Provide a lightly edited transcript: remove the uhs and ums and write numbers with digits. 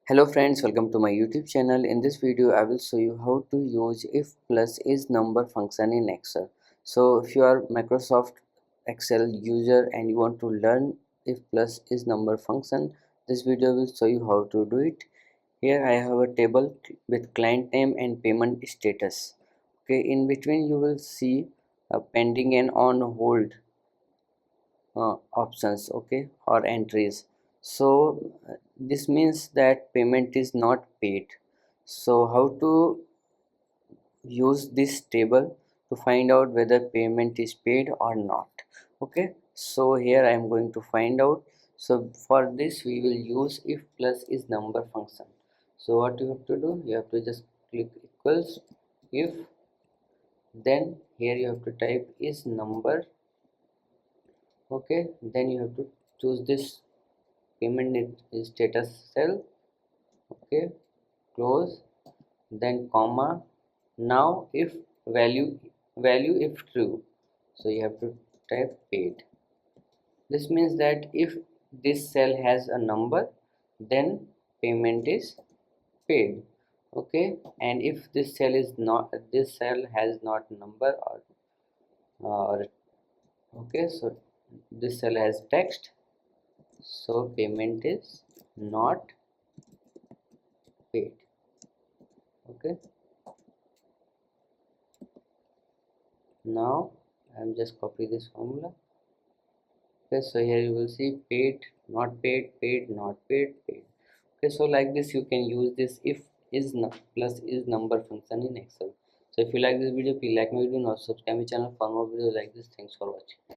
Hello friends, welcome to my YouTube channel. In this video I will show you how to use if plus is number function in Excel. So if you are Microsoft Excel user and you want to learn if plus is number function, this video will show you how to do it. Here I have a table with client name and payment status. Okay, in between you will see a pending and on hold options, okay, or entries. So this means that payment is not paid. So how to use this table to find out whether payment is paid or not? Okay, so here I am going to find out. So for this we will use if plus is number function. So what you have to do, you have to just click equals if, then here you have to type is number. Okay, then you have to choose this payment status cell. Okay, close, then comma. Now if value if true, so you have to type paid. This means that if this cell has a number, then payment is paid. Okay, and if this cell is not, this cell has not number or okay, so this cell has text, so payment is not paid. Okay, now I'm just copy this formula. Okay, so here you will see paid, not paid, paid, not paid, paid. Okay, so like this you can use this if is plus is number function in Excel. So if you like this video, please like my video and also subscribe my channel for more videos like this. Thanks for watching.